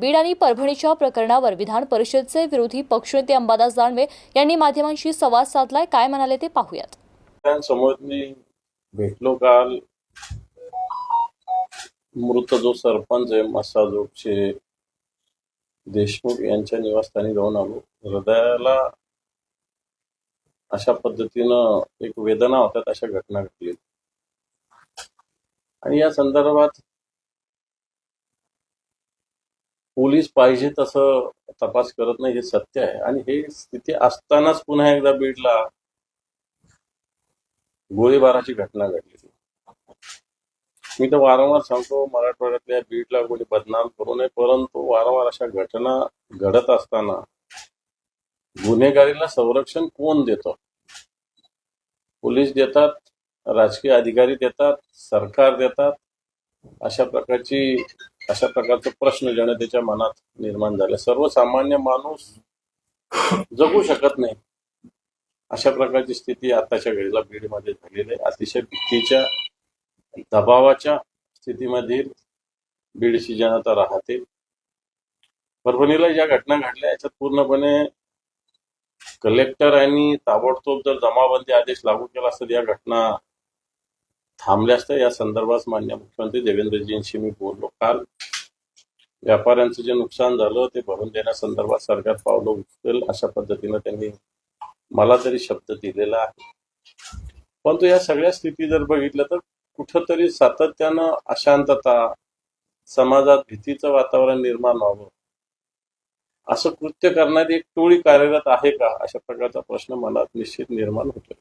बीड आणि परभणीच्या प्रकरणावर विधान परिषदेचे विरोधी पक्षनेते अंबादास दानवे यांनी माध्यमांशी संवाद साधलाय. काय म्हणाले ते पाहूयात. समोर मी भेटलो काल. मृत जो सरपंच आहे मसाजोगचे देशमुख यांच्या निवासस्थानी जाऊन आलो. हृदयाला अशा पद्धतीनं एक वेदना होतात अशा घटना घडली आणि या संदर्भात पोलीस पाहिजे तसं तपास करत नाही हे सत्य आहे. आणि हे स्थिती असतानाच पुन्हा एकदा बीडला गोळीबाराची घटना घडली. मी तर वारंवार सांगतो मराठवाड्यातल्या बीडला कोणी बदनाम करू नये, परंतु वारंवार अशा घटना घडत असताना गुन्हेगारीला संरक्षण कोण देतं? पोलीस देतात, राजकीय अधिकारी देतात, सरकार देतात. अशा प्रकारचे प्रश्न जनतेच्या मनात निर्माण झाले. सर्वसामान्य माणूस जगू शकत नाही अशा प्रकारची स्थिती आताच्या घडीला बीडमध्ये झालेली आहे. अतिशय भीतीच्या दबावाच्या स्थितीमध्ये बीडची जनता राहते. परभणीला ज्या घटना घडल्या याच्यात पूर्णपणे कलेक्टरांनी ताबडतोब जर जमावबंदी आदेश लागू केला असता या घटना थांबल्या असत्या. या संदर्भात माननीय मुख्यमंत्री देवेंद्रजींशी मी बोललो काल. व्यापाऱ्यांचं जे नुकसान झालं ते भरून देण्यासंदर्भात सरकार पावलं उचलेल अशा पद्धतीनं त्यांनी मला तरी शब्द दिलेला आहे. परंतु या सगळ्या स्थिती जर बघितलं तर कुठंतरी सातत्यानं अशांतता, समाजात भीतीचं वातावरण निर्माण व्हावं असं कृत्य करणारी एक टोळी कार्यरत आहे का अशा प्रकारचा प्रश्न मनात निश्चित निर्माण होतो.